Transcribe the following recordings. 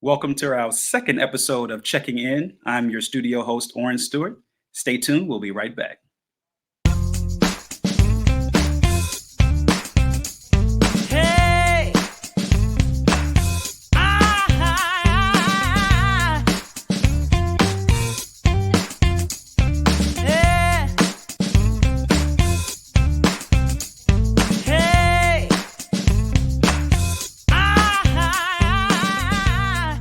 Welcome to our second episode of Checking In. I'm your studio host, Oren Stewart. Stay tuned, we'll be right back. Hey, ah, yeah. Hey, ah.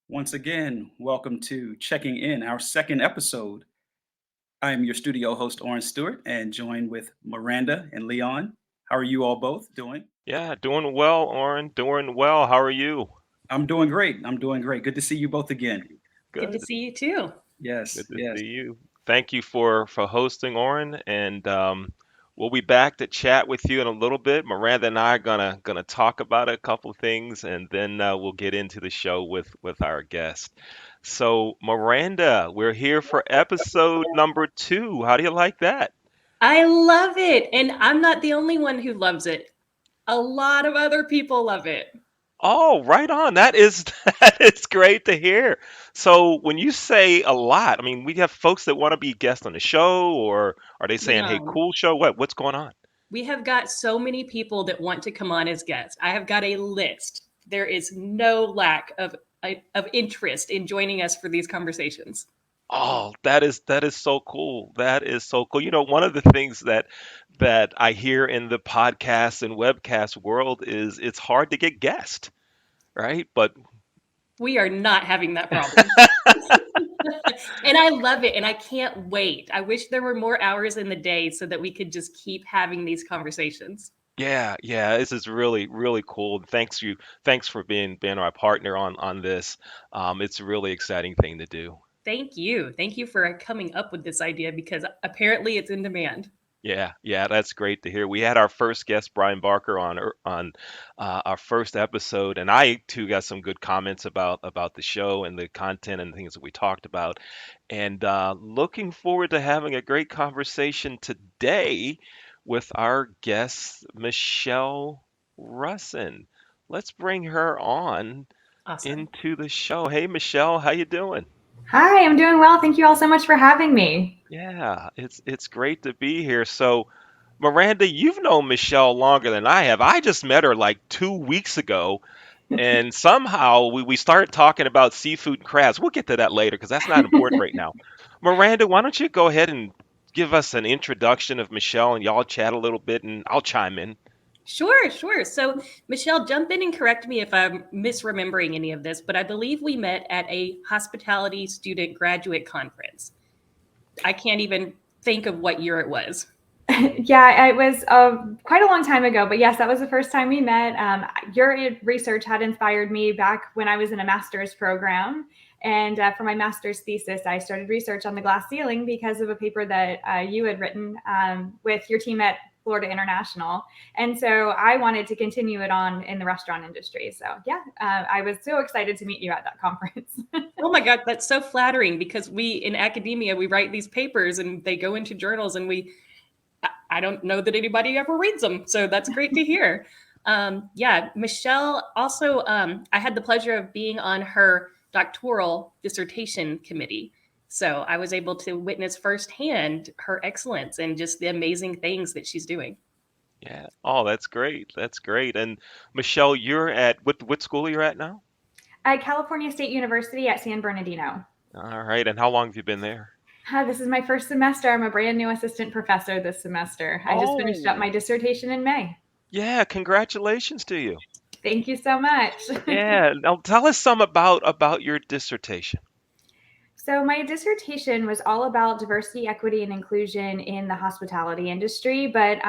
Once again, welcome to Checking In, our second episode. I'm your studio host, Oren Stewart, and joined with Miranda and Leon. How are you all both doing? Yeah, doing well, Oren. Doing well. How are you? I'm doing great. I'm doing great. Good to see you both again. Good to Good. see you too. Yes, Good to yes. see you. Thank you for hosting, Oren, and we'll be back to chat with you in a little bit. Miranda and I are gonna talk about a couple of things, and then we'll get into the show with our guest. So, Miranda, we're here for episode number 2. How do you like that? I love it. And I'm not the only one who loves it. A lot of other people love it. Oh, right on. That is that is great to hear. So when you say a lot, I mean, we have folks that want to be guests on the show, or are they saying, "Hey, Leon, cool show"? What's going on? we have got so many people that want to come on as guests. I have got a list. There is no lack of interest in joining us for these conversations. Oh, that is so cool. That is so cool. One of the things that I hear in the podcast and webcast world is it's hard to get guests, right? But We are not having that problem. And I love it. And I can't wait. I wish there were more hours in the day so that we could just keep having these conversations. yeah, yeah, this is really, really cool. Thanks for being my partner on this. It's a really exciting thing to do. Thank you. Thank you for coming up with this idea because apparently it's in demand. Yeah, yeah, that's great to hear. We had our first guest, Brian Barker, on our first episode, and I too got some good comments about the show and the content and things that we talked about. And looking forward to having a great conversation today with our guest, Michelle Russen. Let's bring her on Awesome. into the show. Hey, Michelle, how you doing? Hi, I'm doing well. Thank you all so much for having me. Yeah, it's great to be here. So, Miranda, you've known Michelle longer than I have. I just met her like 2 weeks ago, and somehow we started talking about seafood and crabs. We'll get to that later because that's not important right now. Miranda, why don't you go ahead and give us an introduction of Michelle, and y'all chat a little bit, and I'll chime in. Sure, sure. So, Michelle, jump in and correct me if I'm misremembering any of this, but I believe we met at a hospitality student graduate conference. I can't even think of what year it was. Yeah, it was quite a long time ago, but yes, that was the first time we met. Your research had inspired me back when I was in a master's program. And for my master's thesis, I started research on the glass ceiling because of a paper that you had written with your team at Florida International. And so I wanted to continue it on in the restaurant industry. So yeah, I was so excited to meet you at that conference. Oh my God, that's so flattering because we in academia, we write these papers and they go into journals and I don't know that anybody ever reads them. So that's great to hear. Yeah, Michelle also, I had the pleasure of being on her doctoral dissertation committee. So I was able to witness firsthand her excellence and just the amazing things that she's doing. Yeah. Oh, that's great. That's great. And Michelle, you're at what school are you at now? At California State University at San Bernardino. All right. And how long have you been there? This is my first semester. I'm a brand new assistant professor this semester. I just finished up Oh, my dissertation in May. yeah. Congratulations to you. Thank you so much. Yeah. Now tell us some about your dissertation. So my dissertation was all about diversity, equity, and inclusion in the hospitality industry, but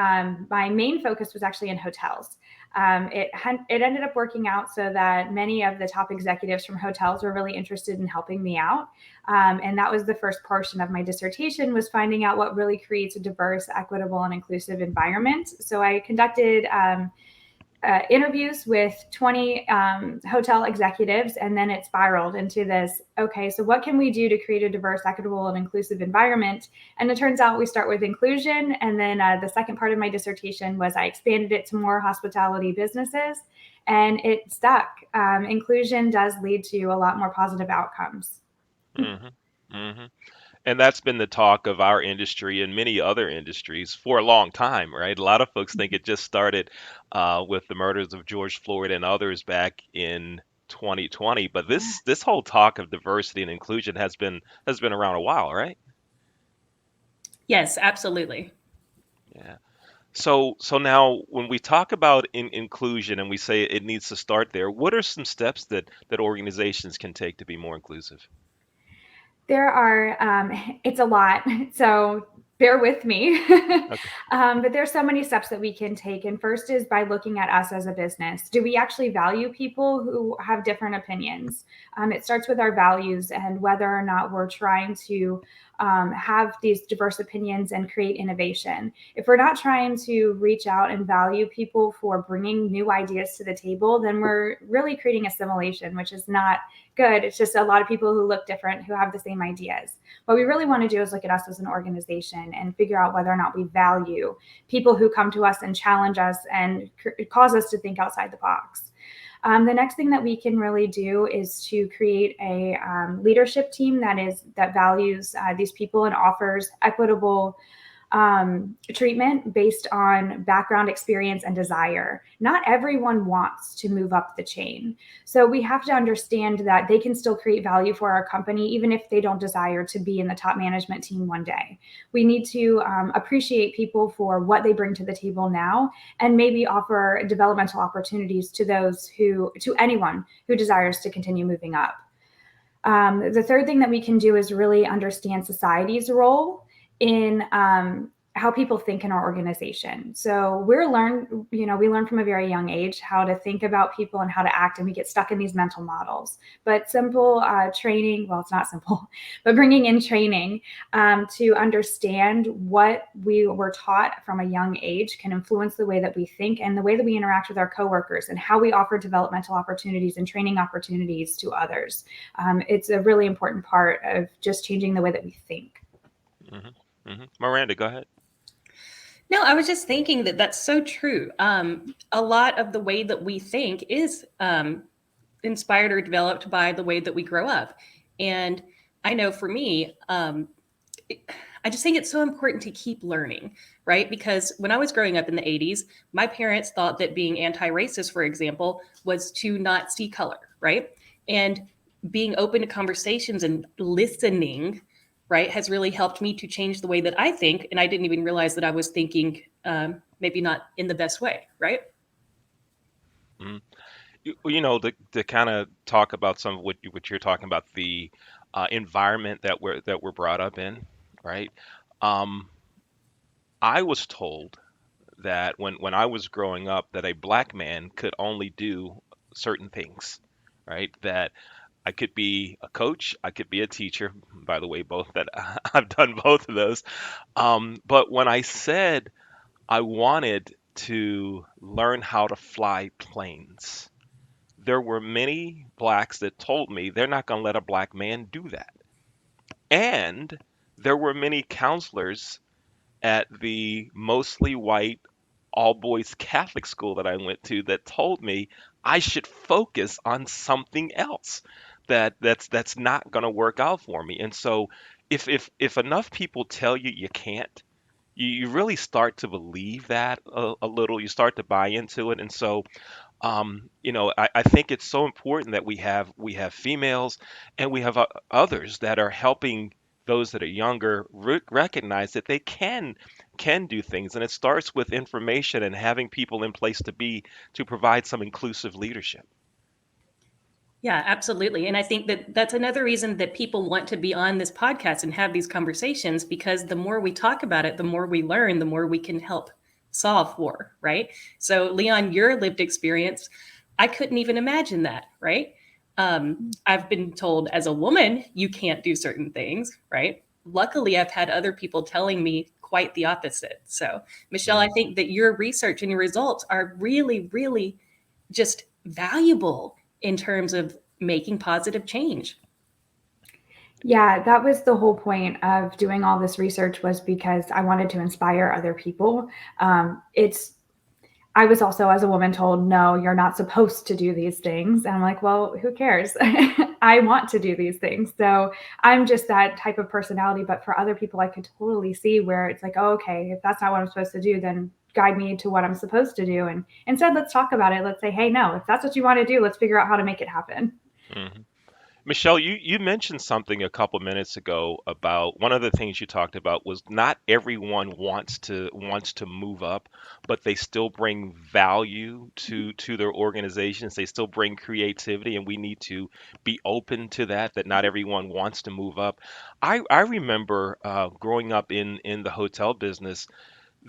my main focus was actually in hotels. It ended up working out so that many of the top executives from hotels were really interested in helping me out. And that was the first portion of my dissertation, was finding out what really creates a diverse, equitable, and inclusive environment. So I conducted interviews with 20 hotel executives, and then it spiraled into this, okay, so what can we do to create a diverse, equitable, and inclusive environment? And it turns out we start with inclusion, and then the second part of my dissertation was I expanded it to more hospitality businesses, and it stuck. Inclusion does lead to a lot more positive outcomes. Hmm. Hmm. And that's been the talk of our industry and many other industries for a long time, right? A lot of folks think it just started with the murders of George Floyd and others back in 2020, but this whole talk of diversity and inclusion has been around a while, right? Yes, absolutely. Yeah. So now when we talk about inclusion and we say it needs to start there, what are some steps that organizations can take to be more inclusive? There are, it's a lot. So bear with me. Okay. But there's so many steps that we can take. And first is by looking at us as a business. Do we actually value people who have different opinions? It starts with our values and whether or not we're trying to have these diverse opinions and create innovation. If we're not trying to reach out and value people for bringing new ideas to the table, then we're really creating assimilation, which is not good. It's just a lot of people who look different, who have the same ideas. What we really want to do is look at us as an organization and figure out whether or not we value people who come to us and challenge us and cause us to think outside the box. The next thing that we can really do is to create a leadership team that values these people and offers equitable treatment based on background, experience, and desire. Not everyone wants to move up the chain. So we have to understand that they can still create value for our company, even if they don't desire to be in the top management team one day. We need to appreciate people for what they bring to the table now, and maybe offer developmental opportunities to anyone who desires to continue moving up. The third thing that we can do is really understand society's role in how people think in our organization. So we learn from a very young age how to think about people and how to act, and we get stuck in these mental models. But simple training, well, it's not simple, but bringing in training to understand what we were taught from a young age can influence the way that we think and the way that we interact with our coworkers and how we offer developmental opportunities and training opportunities to others. It's a really important part of just changing the way that we think. Hmm. Hmm. Miranda, go ahead. No, I was just thinking that that's so true. A lot of the way that we think is inspired or developed by the way that we grow up. And I know for me, I just think it's so important to keep learning, right? Because when I was growing up in the 80s, my parents thought that being anti-racist, for example, was to not see color, right? And being open to conversations and listening, right, has really helped me to change the way that I think. And I didn't even realize that I was thinking maybe not in the best way, right? Mhm. To kind of talk about some of what you're talking about, the environment that we're brought up in, right? Um, I was told that when I was growing up that a black man could only do certain things, right? That I could be a coach, I could be a teacher. By the way, both that I've done both of those. But when I said I wanted to learn how to fly planes, there were many blacks that told me they're not going to let a black man do that. And there were many counselors at the mostly white, all boys Catholic school that I went to that told me I should focus on something else that's not going to work out for me. And so if enough people tell you you can't, you really start to believe that a little. You start to buy into it. And so I think it's so important that we have females and we have others that are helping those that are younger recognize that they can do things, and it starts with information and having people in place to provide some inclusive leadership. Yeah, absolutely. And I think that that's another reason that people want to be on this podcast and have these conversations, because the more we talk about it, the more we learn, the more we can help solve for, right? So, Leon, your lived experience, I couldn't even imagine that, right? I've been told as a woman, you can't do certain things, right? Luckily, I've had other people telling me quite the opposite. So, Michelle, I think that your research and your results are really, really just valuable in terms of making positive change. Yeah, that was the whole point of doing all this research, was because I wanted to inspire other people. I was also, as a woman, told, no, you're not supposed to do these things. And I'm like, well, who cares? I want to do these things. So I'm just that type of personality. But for other people, I could totally see where it's like, oh, okay, if that's not what I'm supposed to do, then guide me to what I'm supposed to do. And instead, let's talk about it. Let's say, hey, no, if that's what you want to do, let's figure out how to make it happen. Mhm. Michelle, you mentioned something a couple minutes ago about one of the things you talked about was not everyone wants to move up, but they still bring value to their organizations. They still bring creativity, and we need to be open to that. That not everyone wants to move up. I remember growing up in the hotel business.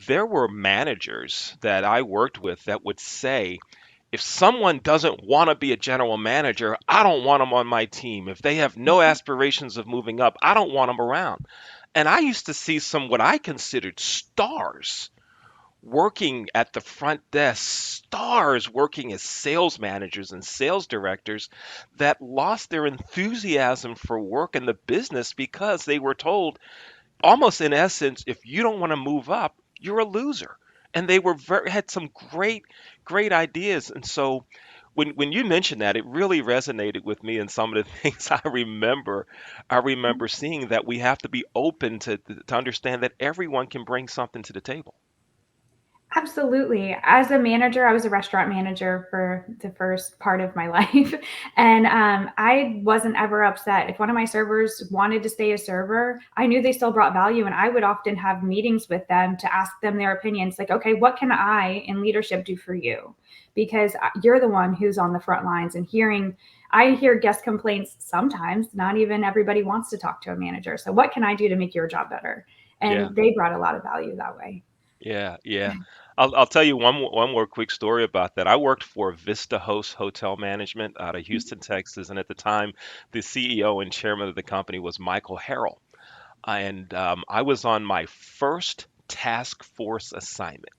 There were managers that I worked with that would say, if someone doesn't want to be a general manager, I don't want them on my team. If they have no aspirations of moving up, I don't want them around. And I used to see some what I considered stars working at the front desk, stars working as sales managers and sales directors that lost their enthusiasm for work in the business because they were told, almost in essence, if you don't want to move up, you're a loser. And they had some great ideas. And so when you mentioned that, it really resonated with me. And some of the things I remember seeing, that we have to be open to understand that everyone can bring something to the table. Absolutely. As a manager, I was a restaurant manager for the first part of my life. And I wasn't ever upset. If one of my servers wanted to stay a server, I knew they still brought value. And I would often have meetings with them to ask them their opinions. Like, okay, what can I in leadership do for you? Because you're the one who's on the front lines and I hear guest complaints sometimes. Not even everybody wants to talk to a manager. So what can I do to make your job better? Yeah. And they brought a lot of value that way. Yeah, yeah. I'll tell you one more quick story about that. I worked for Vista Host Hotel Management out of Houston, Texas, and at the time, the CEO and chairman of the company was Michael Harrell. And I was on my first task force assignment.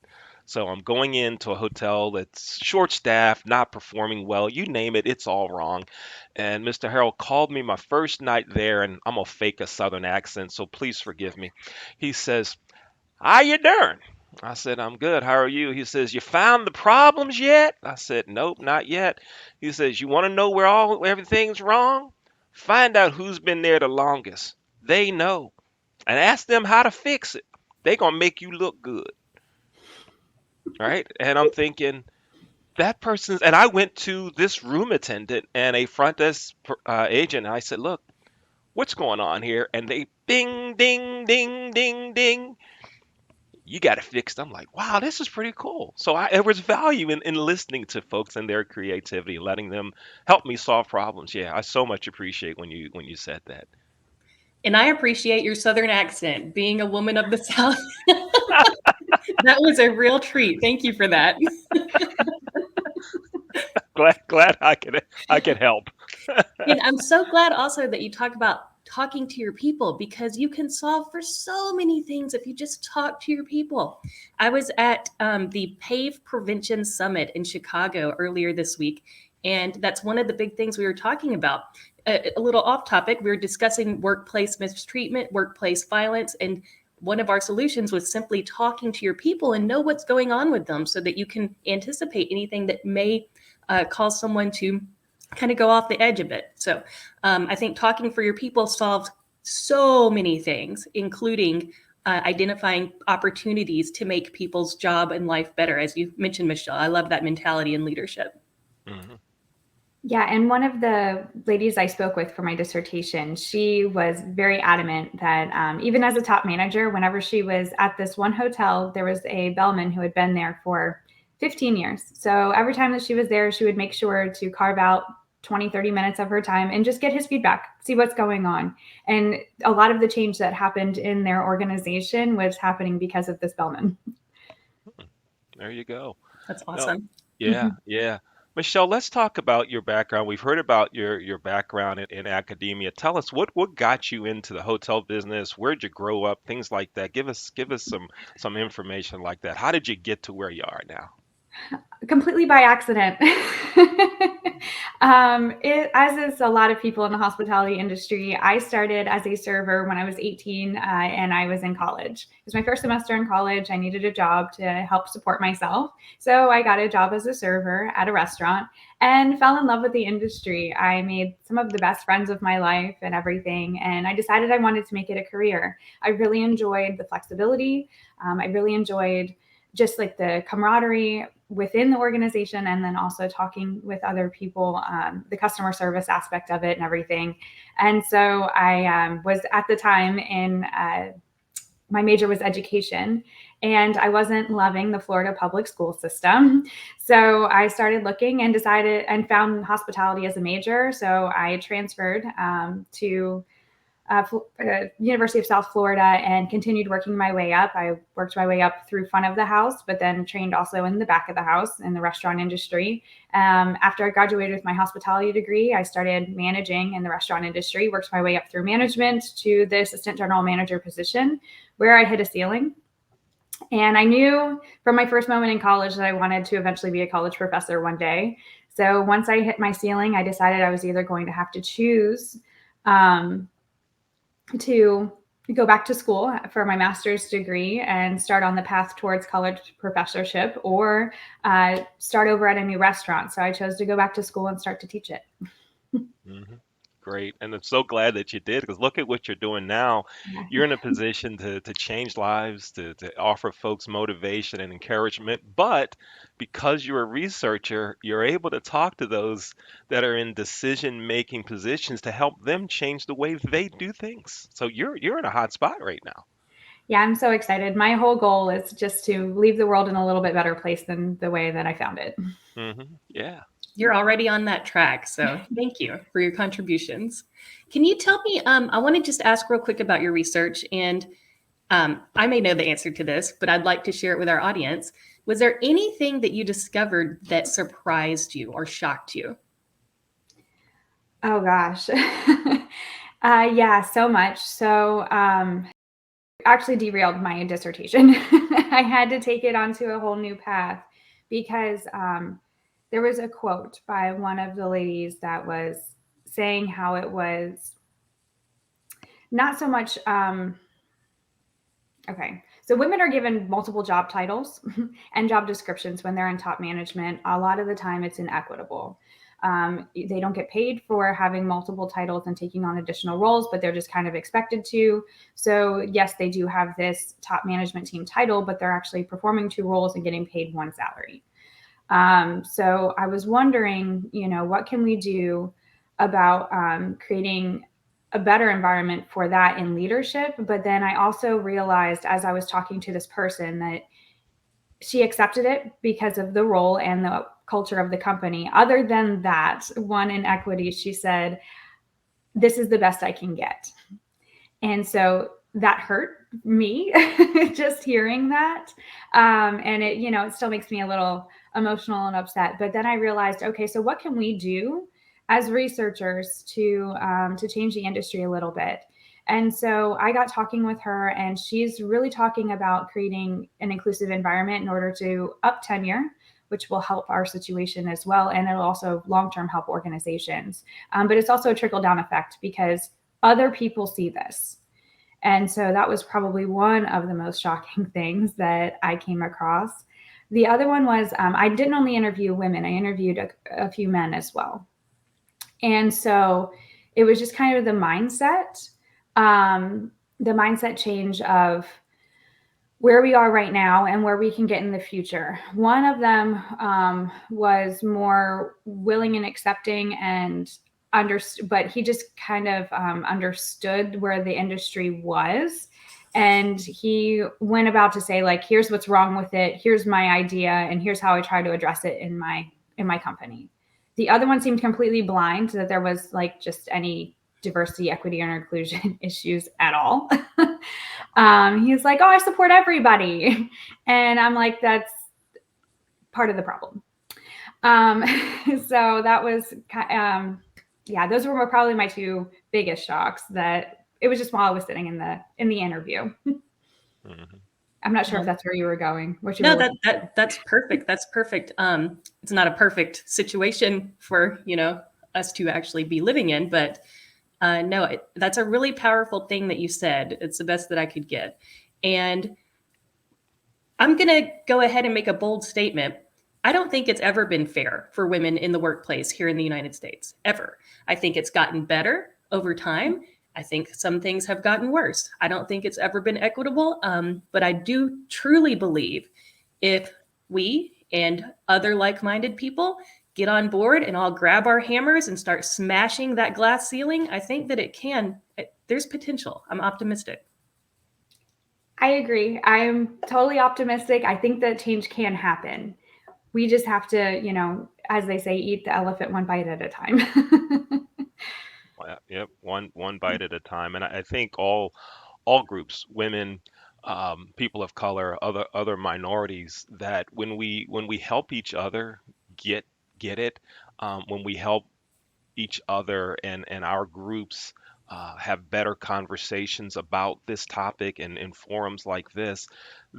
So I'm going into a hotel that's short staffed, not performing well. You name it, it's all wrong. And Mr. Harrell called me my first night there, and I'm gonna fake a Southern accent, so please forgive me. He says, "How you doing?" I said, "I'm good. How are you?" He says, "You found the problems yet?" I said, "Nope, not yet." He says, "You want to know where everything's wrong? Find out who's been there the longest. They know. And ask them how to fix it. They gonna make you look good." Right? And I'm thinking, that person's, and I went to this room attendant and a front desk agent, and I said, "Look, what's going on here?" And they ding, ding, ding, ding, ding. "You got it fixed." I'm like, wow, this is pretty cool. So there was value in listening to folks and their creativity, letting them help me solve problems. Yeah, I so much appreciate when you said that. And I appreciate your Southern accent, being a woman of the South. That was a real treat. Thank you for that. Glad I could help. And I'm so glad also that you talk about talking to your people, because you can solve for so many things if you just talk to your people. I was at the PAVE Prevention Summit in Chicago earlier this week, and that's one of the big things we were talking about. A little off topic, we were discussing workplace mistreatment, workplace violence, and one of our solutions was simply talking to your people and know what's going on with them so that you can anticipate anything that may cause someone to kind of go off the edge a bit. So I think talking for your people solves so many things, including identifying opportunities to make people's job and life better. As you mentioned, Michelle, I love that mentality in leadership. Mhm. Yeah, and one of the ladies I spoke with for my dissertation, she was very adamant that even as a top manager, whenever she was at this one hotel, there was a bellman who had been there for 15 years. So every time that she was there, she would make sure to carve out 20, 30 minutes of her time and just get his feedback, see what's going on. And a lot of the change that happened in their organization was happening because of this bellman. There you go. That's No, awesome. yeah, yeah. Michelle, let's talk about your background. We've heard about your background in academia. Tell us what got you into the hotel business? Where'd you grow up? Things like that. Give us some information like that. How did you get to where you are now? Completely by accident. As is a lot of people in the hospitality industry, I started as a server when I was 18 and I was in college. It was my first semester in college. I needed a job to help support myself. So I got a job as a server at a restaurant and fell in love with the industry. I made some of the best friends of my life and everything. And I decided I wanted to make it a career. I really enjoyed the flexibility. I really enjoyed just like the camaraderie within the organization, and then also talking with other people, the customer service aspect of it and everything. And so I was at the time in my major was education, and I wasn't loving the Florida public school system. So I started looking and decided and found hospitality as a major. So I transferred to University of South Florida and continued working my way up. I worked my way up through front of the house, but then trained also in the back of the house in the restaurant industry. After I graduated with my hospitality degree, I started managing in the restaurant industry, worked my way up through management to the assistant general manager position, where I hit a ceiling. And I knew from my first moment in college that I wanted to eventually be a college professor one day. So once I hit my ceiling, I decided I was either going to have to choose to go back to school for my master's degree and start on the path towards college professorship, or start over at a new restaurant. So I chose to go back to school and start to teach it. hmm Great. And I'm so glad that you did, because look at what you're doing now. You're in a position to change lives, to offer folks motivation and encouragement. But because you're a researcher, you're able to talk to those that are in decision-making positions to help them change the way they do things. So you're in a hot spot right now. Yeah, I'm so excited. My whole goal is just to leave the world in a little bit better place than the way that I found it. Yeah. You're already on that track. So thank you for your contributions. Can you tell me, I want to just ask real quick about your research, and I may know the answer to this, but I'd like to share it with our audience. Was there anything that you discovered that surprised you or shocked you? Oh gosh. Yeah, so much. So actually derailed my dissertation. I had to take it onto a whole new path because there was a quote by one of the ladies that was saying how it was not so much. Okay, so women are given multiple job titles and job descriptions when they're in top management. A lot of the time, it's inequitable. They don't get paid for having multiple titles and taking on additional roles, but they're just kind of expected to. So yes, they do have this top management team title, but they're actually performing two roles and getting paid one salary. So I was wondering, what can we do about creating a better environment for that in leadership? But then I also realized as I was talking to this person that she accepted it because of the role and the culture of the company. Other than that, one inequity, she said, "This is the best I can get." And so that hurt me just hearing that. And it still makes me a little emotional and upset. But then I realized, okay, so what can we do as researchers to change the industry a little bit? And so I got talking with her, and she's really talking about creating an inclusive environment in order to up tenure, which will help our situation as well. And it'll also long-term help organizations. But it's also a trickle-down effect because other people see this. And so that was probably one of the most shocking things that I came across. The other one was I didn't only interview women, I interviewed a few men as well. And so it was just kind of the mindset change of where we are right now and where we can get in the future. One of them was more willing and accepting and but he just kind of understood where the industry was. And he went about to say, like, here's what's wrong with it. Here's my idea. And here's how I try to address it in my company. The other one seemed completely blind that there was like just any diversity, equity, or inclusion issues at all. He's like, "Oh, I support everybody." And I'm like, that's part of the problem. Um, so that was, yeah, those were probably my two biggest shocks. That it was just while I was sitting in the interview. Mhm. I'm not sure if that's where you were going. What you No, were looking. that's perfect. That's perfect. It's not a perfect situation for us to actually be living in, but no, that's a really powerful thing that you said. It's the best that I could get, and I'm going to go ahead and make a bold statement. I don't think it's ever been fair for women in the workplace here in the United States, ever. I think it's gotten better over time. I think some things have gotten worse. I don't think it's ever been equitable, but I do truly believe if we and other like minded people get on board and all grab our hammers and start smashing that glass ceiling, I think that there's potential. I'm optimistic. I agree. I'm totally optimistic. I think that change can happen. We just have to, as they say, eat the elephant one bite at a time. Yep, one bite at a time. And I think all groups, women, people of color, other minorities, that when we help each other get get it, when we help each other and our groups have better conversations about this topic and in forums like this.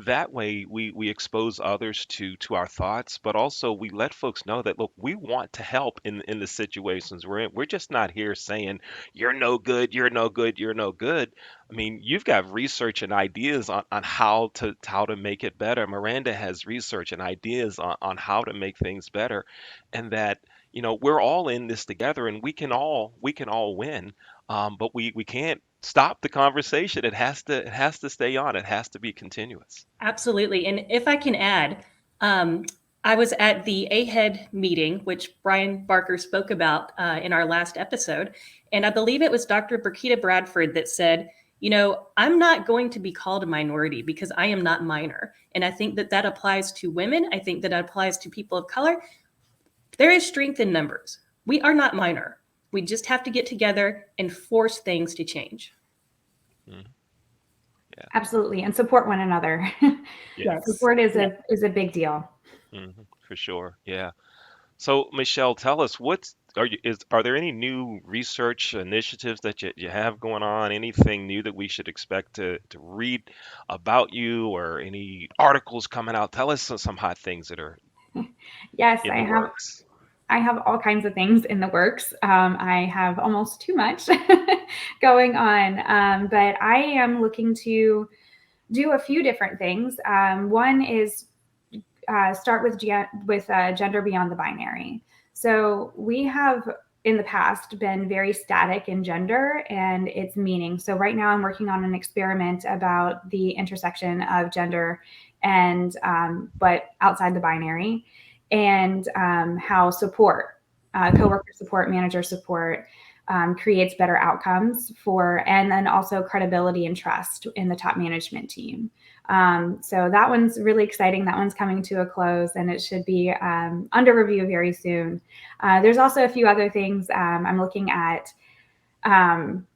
That way, we expose others to our thoughts, but also we let folks know that look, we want to help in the situations we're in. We're just not here saying you're no good, you're no good, you're no good. I mean, you've got research and ideas on how to make it better. Miranda has research and ideas on how to make things better, and that we're all in this together and we can all win, but we can't stop the conversation. It has to stay on. It has to be continuous. Absolutely. And if I can add, um, I was at the AHEAD meeting, which Brian Barker spoke about in our last episode. And I believe it was Dr. Burkita Bradford that said, I'm not going to be called a minority because I am not minor. And I think that that applies to women. I think that applies to people of color. There is strength in numbers. We are not minor. We just have to get together and force things to change. Mhm. Yeah. Absolutely, and support one another. Yeah. Yes. Support is Yeah. a big deal. For sure. Yeah. So Michelle, tell us are there any new research initiatives that you have going on? Anything new that we should expect to read about you, or any articles coming out? Tell us some hot things that are Yes, in I the have. works. I have all kinds of things in the works. I have almost too much going on, but I am looking to do a few different things. One is start with gender beyond the binary. So we have in the past been very static in gender and its meaning. So right now I'm working on an experiment about the intersection of gender and but outside the binary, and how support, coworker support, manager support, creates better outcomes for, and then also credibility and trust in the top management team. So that one's really exciting. That one's coming to a close, and it should be under review very soon. There's also a few other things I'm looking at, um,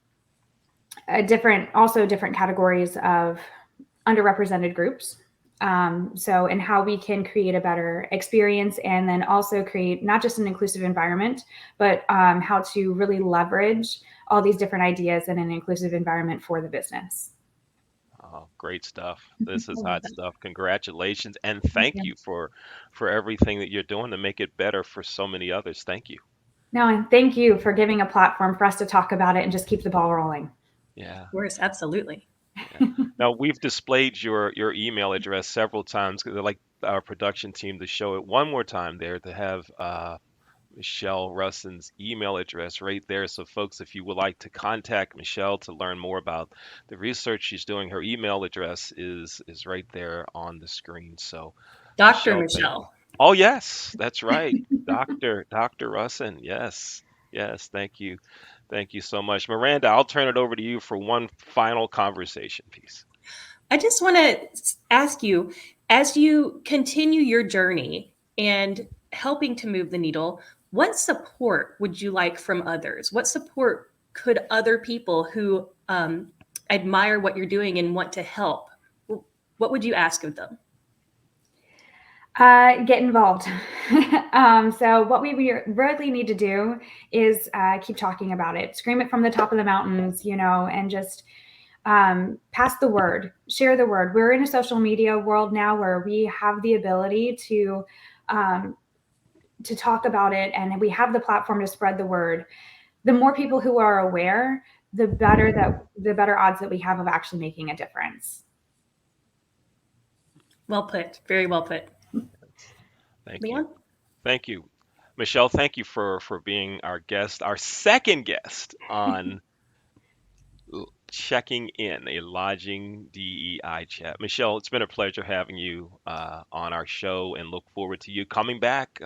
different categories of underrepresented groups. And how we can create a better experience, and then also create not just an inclusive environment, but how to really leverage all these different ideas in an inclusive environment for the business. Oh, great stuff. This is I love hot that. stuff. Congratulations and Thank thank you. you for everything that you're doing to make it better for so many others. Thank you. No, and thank you for giving a platform for us to talk about it and just keep the ball rolling. Yeah. Of course, absolutely. Yeah. Now we've displayed your email address several times because I'd like our production team to show it one more time there to have Michelle Russen's email address right there. So folks, if you would like to contact Michelle to learn more about the research she's doing, her email address is right there on the screen. So Dr. Michelle, thank you. Michelle. Oh yes, that's right. Dr. Russen. Yes. Yes, thank you. Thank you so much. Miranda, I'll turn it over to you for one final conversation piece. I just want to ask you, as you continue your journey and helping to move the needle, what support would you like from others? What support could other people who admire what you're doing and want to help, what would you ask of them? Get involved. So what we really need to do is keep talking about it, scream it from the top of the mountains, and just pass the word, share the word. We're in a social media world now where we have the ability to talk about it, and we have the platform to spread the word. The more people who are aware, the better odds that we have of actually making a difference. Well put. Very well put. Thank you. Leon? Thank you. Michelle, thank you for being our guest, our second guest on Checking In, a lodging DEI chat. Michelle, it's been a pleasure having you on our show, and look forward to you coming back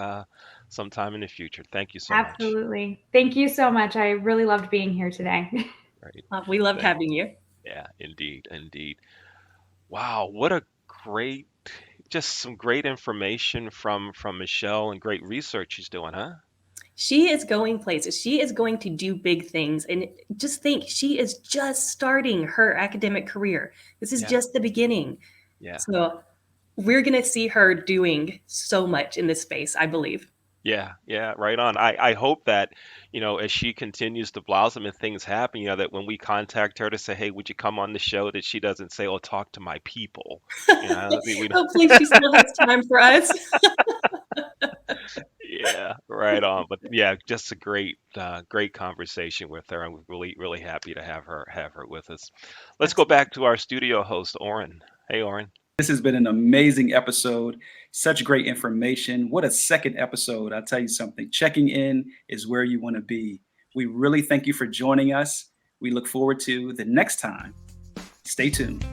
sometime in the future. Thank you so much. Absolutely. Thank you so much. I really loved being here today. Right. We loved Thank having you. Yeah, indeed, indeed. Wow, what a great, just some great information from Michelle, and great research she's doing, huh? She is going places. She is going to do big things. And just think, she is just starting her academic career. This is Yeah, just the beginning. yeah. So we're going to see her doing so much in this space, I believe. Yeah, yeah, right on. I hope that, as she continues to blossom and things happen, that when we contact her to say, hey, would you come on the show, that she doesn't say, oh, talk to my people. We don't, Hopefully, she still has time for us. yeah, right on. But yeah, just a great conversation with her. I'm really, really happy to have her with us. Let's go back to our studio host, Oren. Hey, Oren. This has been an amazing episode. Such great information. What a second episode. I'll tell you something. Checking in is where you want to be. We really thank you for joining us. We look forward to the next time. Stay tuned.